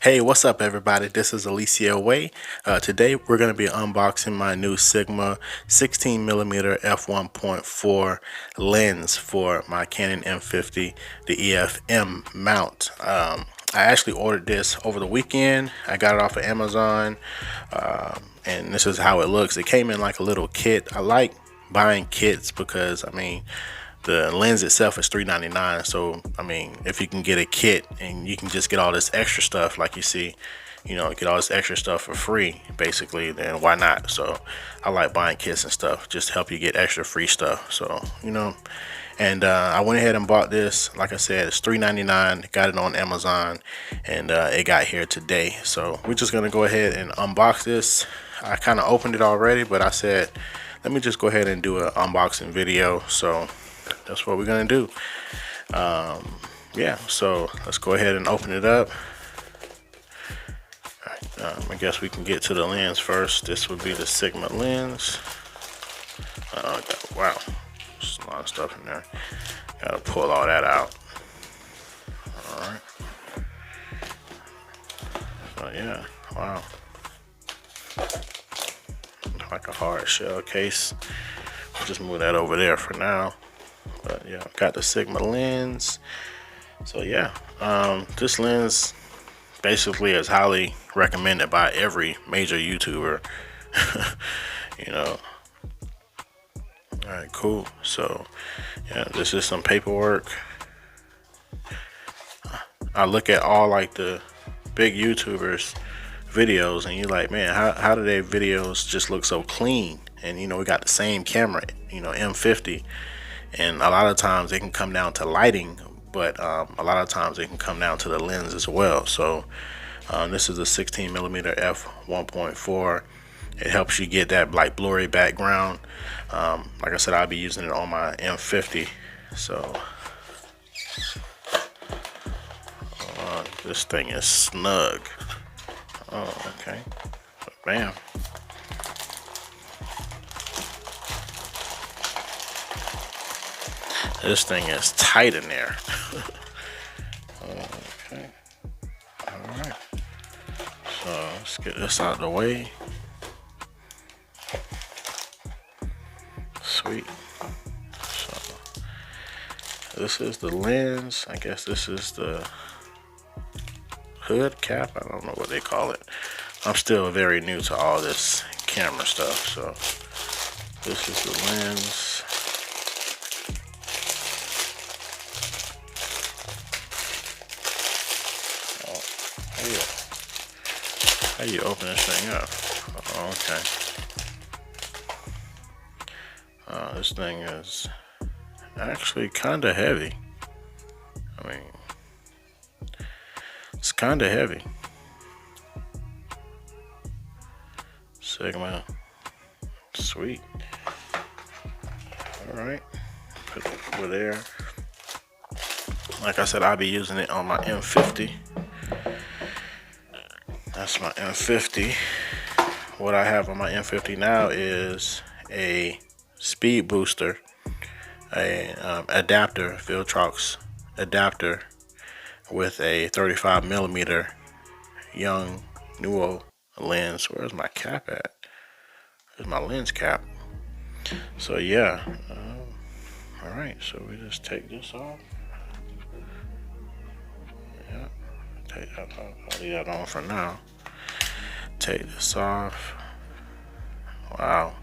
Hey, what's up, everybody? This is Alicia Way. Today, we're going to be unboxing my new Sigma 16mm f1.4 lens for my Canon M50, the EFM mount. I actually ordered this over the weekend. I got it off of Amazon, and this is how it looks. It came in like a little kit. I like buying kits because, I mean, the lens itself is $3.99. So I mean, if you can get a kit and you can just get all this extra stuff, like you see, get all this extra stuff for free basically, then why not? So I like buying kits and stuff, just help you get extra free stuff. So and I went ahead and bought this. Like I said, it's $3.99. Got it on Amazon, and it got here today. So we're just gonna go ahead and unbox this. I kind of opened it already, but I said, let me just go ahead and do an unboxing video. So that's what we're gonna do. Yeah, so let's go ahead and open it up. I guess we can get to the lens first. This would be the Sigma lens. Wow, there's a lot of stuff in there. Gotta pull all that out. All right. So yeah, wow. Like a hard shell case. I'll just move that over there for now. But yeah, got the Sigma lens. So yeah, this lens basically is highly recommended by every major YouTuber. All right, cool. So yeah, this is some paperwork. I look at all like the big YouTubers videos and you're like, man, how do their videos just look so clean? And we got the same camera, M50, and a lot of times it can come down to lighting, but a lot of times it can come down to the lens as well. So this is a 16mm f1.4. It helps you get that like blurry background. Like I said, I'll be using it on my M50. So this thing is snug. Oh, okay. Bam. This thing is tight in there. Okay. All right. So let's get this out of the way. Sweet. So this is the lens. I guess this is the hood cap. I don't know what they call it. I'm still very new to all this camera stuff. So this is the lens. Oh, yeah. How you open this thing up? Oh, okay. This thing is actually kind of heavy. I mean, it's kind of heavy. Sigma. Sweet. Alright. Put it over there. Like I said, I'll be using it on my M50. That's my M50. What I have on my M50 now is a speed booster, a adapter, Viltrox adapter with a 35mm young Nuo lens. Where's my cap at? There's my lens cap. So yeah, all right. So we just take this off. Yeah, take that off. I'll leave that on for now. Take this off. Wow.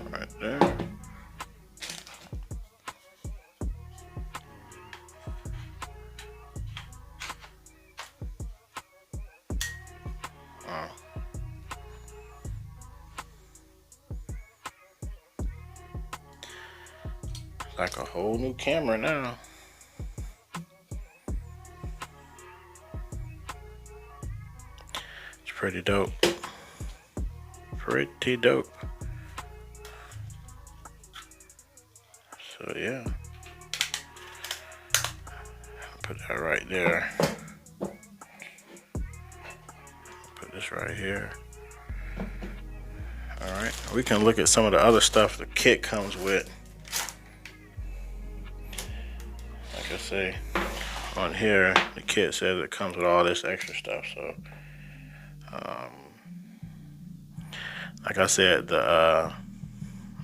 Right there. Like a whole new camera now. It's pretty dope. Pretty dope. So yeah, put that right there. Put this right here. Alright, we can look at some of the other stuff the kit comes with. Like I say, on here, the kit says it comes with all this extra stuff. So, like I said, the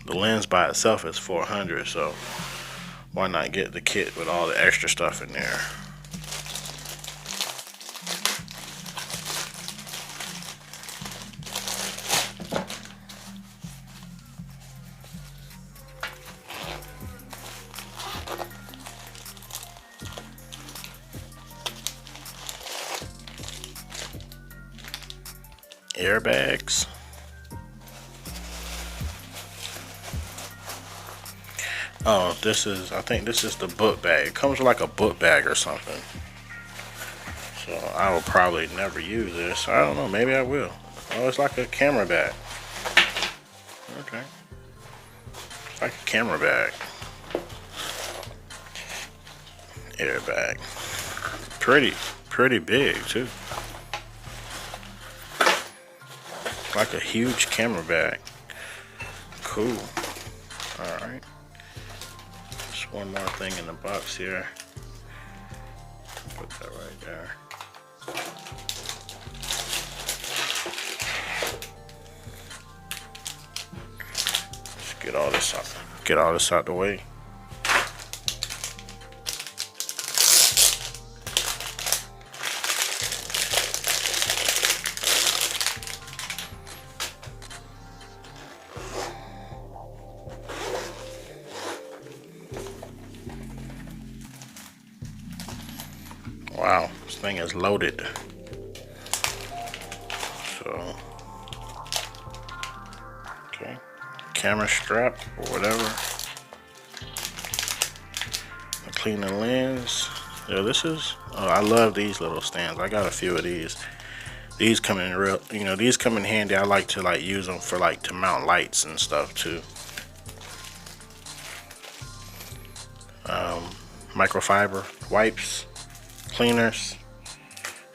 lens by itself is $400. So, why not get the kit with all the extra stuff in there? Airbags. Oh, I think this is the book bag. It comes with like a book bag or something. So I will probably never use this. I don't know, maybe I will. Oh, it's like a camera bag. Okay. It's like a camera bag. Airbag. Pretty big too. Like a huge camera bag. Cool. Alright. Just one more thing in the box here. Put that right there. Just get all this out. Get all this out the way. Wow, this thing is loaded. So, okay, camera strap or whatever. Clean the lens. Yeah, this is. Oh, I love these little stands. I got a few of these. These come in real. These come in handy. I like to use them for to mount lights and stuff too. Microfiber wipes. Cleaners.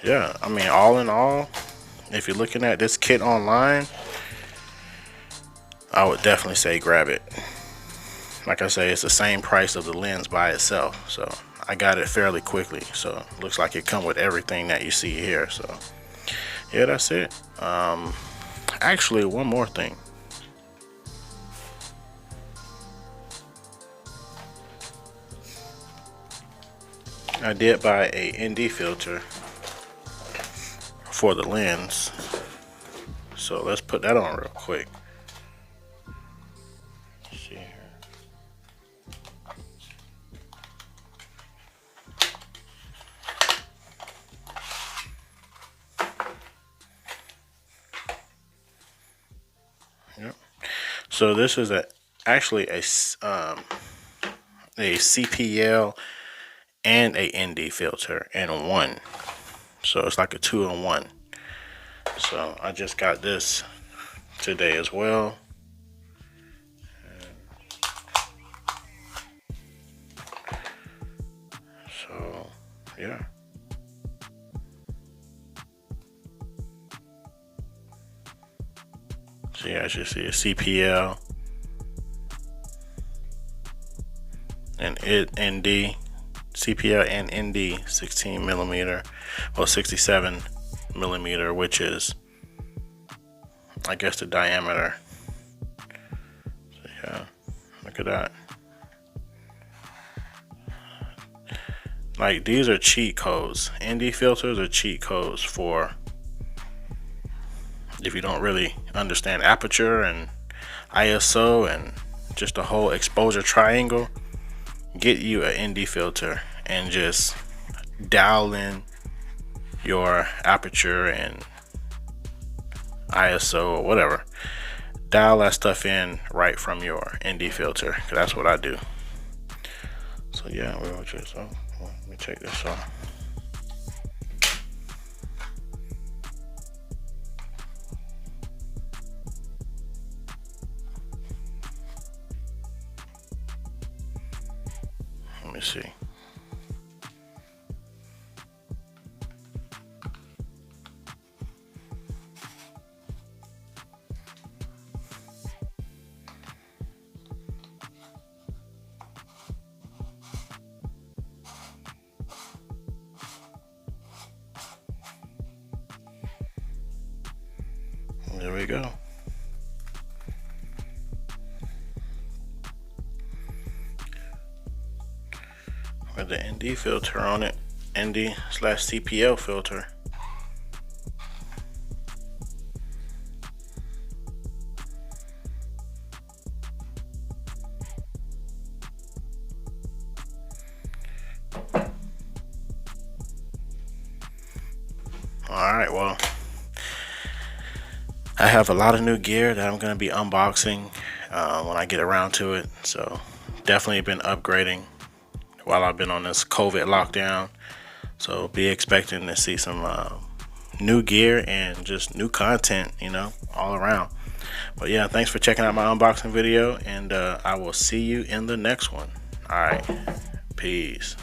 Yeah, I mean, all in all, if you're looking at this kit online, I would definitely say grab it. Like I say, it's the same price of the lens by itself, so I got it fairly quickly. So looks like it come with everything that you see here. So yeah, that's it. Actually, one more thing. I did buy a ND filter for the lens, so let's put that on real quick. Let's see here. Yep. So this is actually a CPL and a ND filter in one. So it's like a 2-in-1. So I just got this today as well. So yeah. So yeah, as you see, a CPL and ND. CPL and ND 16mm, well 67mm, which is, I guess, the diameter. So yeah, look at that. Like, these are cheat codes. ND filters are cheat codes for if you don't really understand aperture and ISO and just the whole exposure triangle. Get you an ND filter and just dial in your aperture and ISO or whatever. Dial that stuff in right from your ND filter, 'cause that's what I do. So yeah, we'll just let me take this off. Let me see. There we go. With the ND filter on it, ND/CPL filter. Alright, well, I have a lot of new gear that I'm going to be unboxing when I get around to it. So definitely been upgrading while I've been on this COVID lockdown. So be expecting to see some new gear and just new content, you know, all around. But yeah, thanks for checking out my unboxing video, and I will see you in the next one. All right, peace.